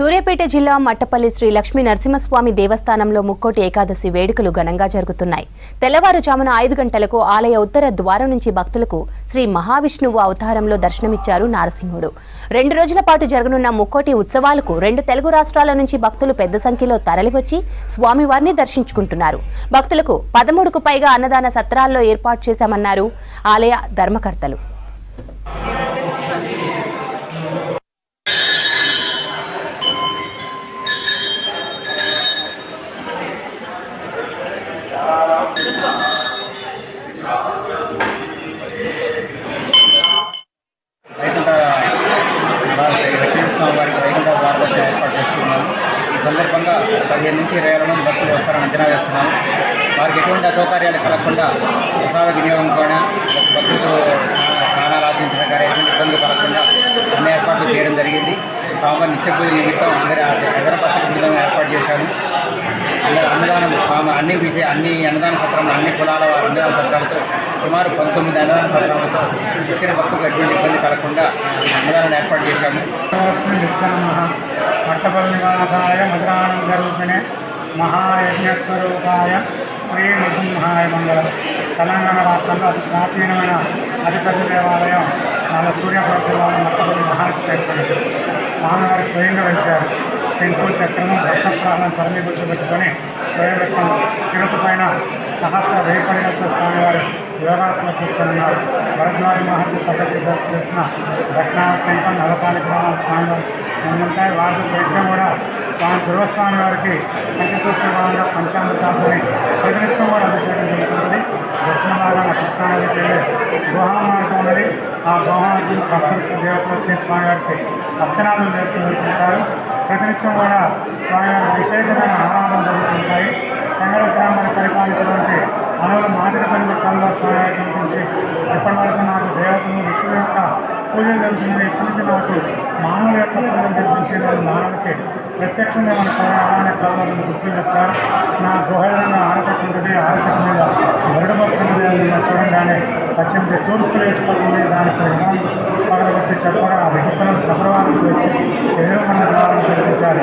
సూర్యాపేట జిల్లా మట్టపల్లి శ్రీ లక్ష్మీ నరసింహస్వామి దేవస్థానంలో ముక్కోటి ఏకాదశి వేడుకలు ఘనంగా జరుగుతున్నాయి. తెల్లవారుజామున 5 గంటలకు ఆలయ ఉత్తర ద్వారం నుంచి భక్తులకు శ్రీ మహావిష్ణువు అవతారంలో దర్శనమిచ్చారు నారసింహుడు. 2 రోజుల పాటు జరగనున్న ముక్కోటి ఉత్సవాలకు 2 తెలుగు రాష్ట్రాల నుంచి భక్తులు పెద్ద సంఖ్యలో తరలివచ్చి స్వామివారిని దర్శించుకుంటున్నారు. భక్తులకు 13కు పైగా అన్నదాన సత్రాల్లో ఏర్పాటు చేశామన్నారు ఆలయ ధర్మకర్తలు. ఈ సందర్భంగా 15 నుంచి 20 మంది భక్తులు వస్తారని అంచనా వేస్తున్నాము. వారికి ఎటువంటి అసౌకర్యాలు కలగకుండా ప్రసాద వినియోగం కూడా భక్తులకు స్నానాలు ఆచరించడం కానీ ఎటువంటి ఇబ్బందులు కలగకుండా అన్ని ఏర్పాట్లు చేయడం జరిగింది. స్వామివారి నిత్య పూజ నిమిత్తం ఎగరపత్రిక బృందం ఏర్పాటు చేశాము. అన్నదానం అన్ని అన్నదాన సత్రంలో అన్ని కులాల అన్నదాన సత్రాలతో సుమారు 19 అన్నదాన సత్రాలతో వచ్చిన భక్తులకు ఎటువంటి ఇబ్బంది కలగకుండా అన్నదానాన్ని ఏర్పాటు చేశాము. మట్టపల్లి నివాసాయ మధురానంద రూపిణే మహాయజ్ఞస్వరూపాయ శ్రీ నృసింహాయ మంగళం. తెలంగాణ రాష్ట్రంలో అతి ప్రాచీనమైన అతిపెద్ద దేవాలయం మన సూర్యాపేట జిల్లాలో మట్టపల్లి మహాక్షేత్రం. స్వామివారి స్వయంగా వెలిచారు. శంకు చక్రము భక్త ప్రాణం తరలిపుచ్చుపెట్టుకొని స్వయం శిరసు పైన సహస్ర వేపడిలతో స్వామివారు యోగాసన కూర్చొన్నారు. వరద్వారి మహర్షి పద్ధతి చేసిన దక్షిణాన శంఖం నలసాని గ్రామం స్వామివారు ఉంటాయి. వాటి వైద్యం కూడా గురుస్వామి వారికి పంచసూత్రంగా పంచామృతాలని ప్రతినిత్యం కూడా అభిషేకం జరుగుతుంది. దక్షిణ భాగాన కృష్ణానదికి వెళ్ళి గుహామార్గం ఉన్నది. ఆ గుహామార్గం సప్తృప్తి దేవతలు వచ్చి స్వామివారికి అర్చనాలు చేసుకుని వెళ్తుంటారు. ప్రతినిత్యం కూడా స్వామివారి విశేషమైన ఆరాధన జరుగుతుంటాయి. సంగర గ్రామాన్ని పరిపాలించినటువంటి అనువుల మాదిరిపల్లి కల్లో స్వామివారి కనిపించి ఇప్పటి వరకు నాకు దేవతలు విష్ణువు యొక్క పూజలు జరుగుతున్నాయి. ఇప్పటి నుంచి నాకు మానవుల యొక్క పూజలు జరిపించే వాళ్ళు మానవులకి ప్రత్యక్షంగా మన అలానే కావాలని గుర్తులు చెప్తారు. నా గుహరంగా ఆరచెట్టు ఉంటుంది. ఆరచెట్టు మీద గరుడబడుతున్నది అని చూడంగానే పశ్చిమ తూర్పు లేచిపోతుంది. దానికి విధానం పగలబట్టి చెప్పగా ఆ వెహికల్ సభవారం వచ్చి ఎదురుకొన్న ద్వారం జరిపించారు.